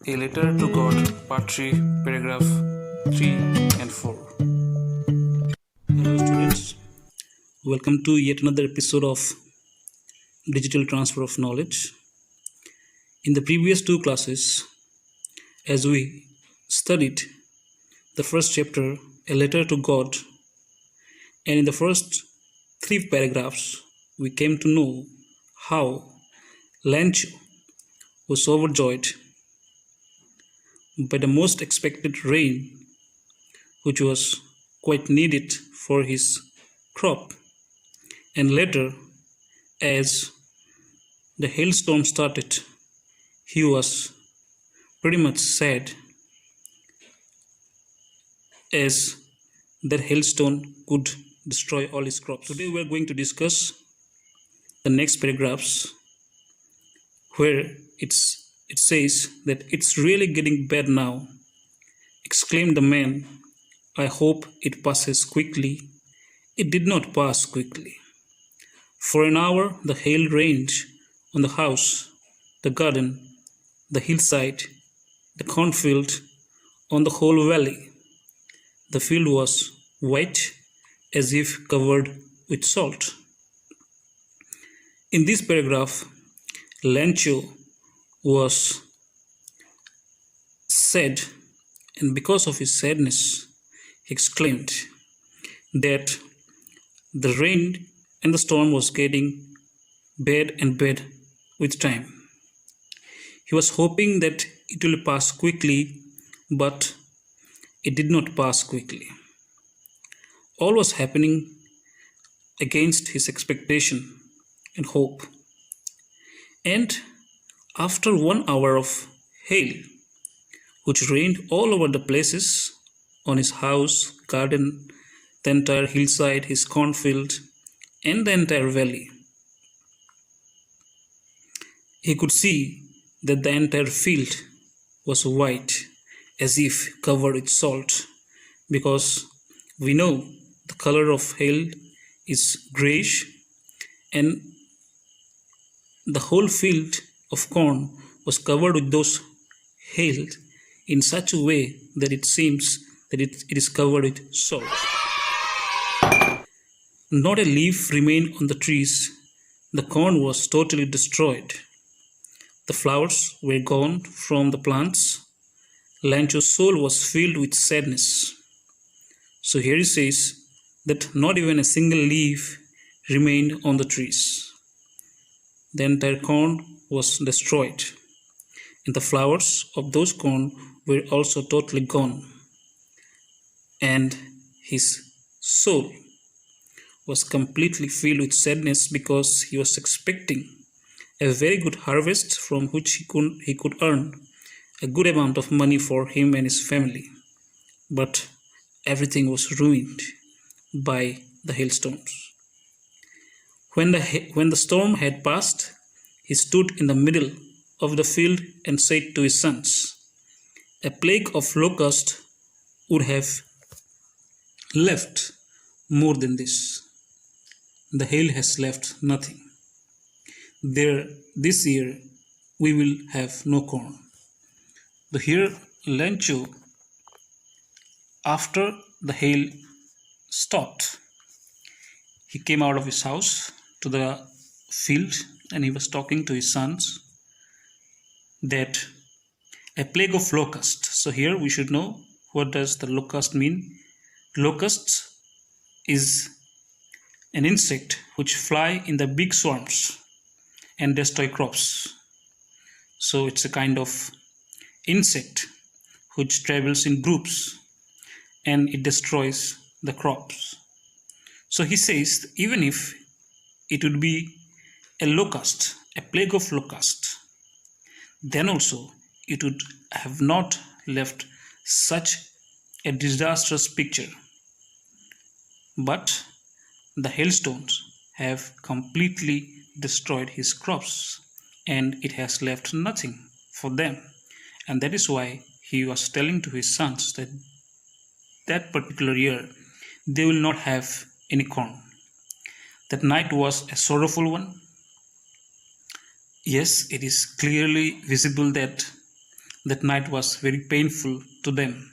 A Letter to God, Part 3, Paragraph 3 and 4. Hello, students. Welcome to yet another episode of Digital Transfer of Knowledge. In the previous two classes, as we studied the first chapter, A Letter to God, and in the first three paragraphs, we came to know how Lancho was overjoyed by the most expected rain, which was quite needed for his crop. And later, as the hailstorm started, he was pretty much sad, as that hailstone could destroy all his crops. Today we are going to discuss the next paragraphs, where it says that it's really getting bad now, exclaimed the man. I hope it passes quickly. It did not pass quickly. For an hour the hail rained on the house, the garden, the hillside, the cornfield, on the whole valley. The field was white, as if covered with salt. In this paragraph, Lancho was sad, and because of his sadness, he exclaimed that the rain and the storm was getting bad and bad with time. He was hoping that it will pass quickly, but it did not pass quickly. All was happening against his expectation and hope. And after 1 hour of hail, which rained all over the places, on his house, garden, the entire hillside, his cornfield, and the entire valley, he could see that the entire field was white, as if covered with salt, because we know the color of hail is grayish, and the whole field of corn was covered with those hail in such a way that it seems that it is covered with salt. Not a leaf remained on the trees. The corn was totally destroyed. The flowers were gone from the plants. Lancho's soul was filled with sadness. So here he says that not even a single leaf remained on the trees. The entire corn was destroyed, and the flowers of those corn were also totally gone. And his soul was completely filled with sadness, because he was expecting a very good harvest from which he could earn a good amount of money for him and his family. But everything was ruined by the hailstorms. When the storm had passed, he stood in the middle of the field and said to his sons, a plague of locusts would have left more than this. The hail has left nothing. This year we will have no corn. But here Lancho, after the hail stopped, he came out of his house to the field, and he was talking to his sons that a plague of locusts. So here we should know, what does the locust mean? Locusts is an insect which fly in the big swarms and destroy crops. So it's a kind of insect which travels in groups, and it destroys the crops. So he says, even if it would be a locust, a plague of locusts, then also it would have not left such a disastrous picture. But the hailstones have completely destroyed his crops, and it has left nothing for them. And that is why he was telling to his sons that that particular year they will not have any corn. That night was a sorrowful one. Yes, it is clearly visible that That night was very painful to them,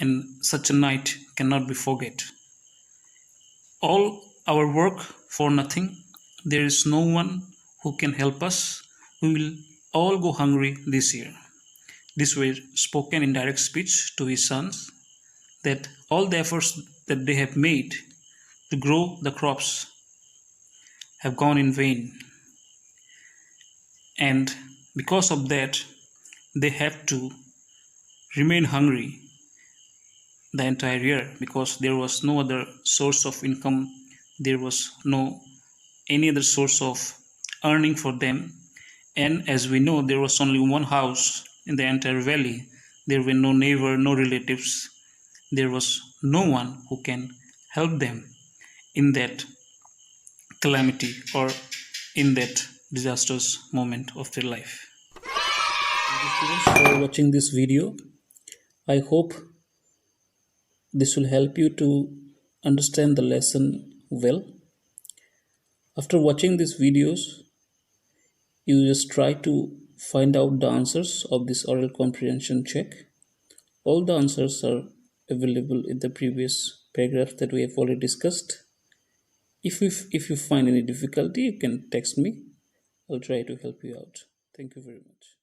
and such a night cannot be forget. All our work for nothing. There is no one who can help us. We will all go hungry this year. These were spoken in direct speech to his sons, that all the efforts that they have made to grow the crops have gone in vain, and because of that they have to remain hungry the entire year, because there was no other source of income, there was no any other source of earning for them. And as we know, there was only one house in the entire valley. There were no neighbor, no relatives. There was no one who can help them in that calamity or in that disastrous moment of their life. Thank you, students, for watching this video. I hope this will help you to understand the lesson well. After watching these videos, you just try to find out the answers of this oral comprehension check. All the answers are available in the previous paragraphs that we have already discussed. If you find any difficulty, you can text me. I'll try to help you out. Thank you very much.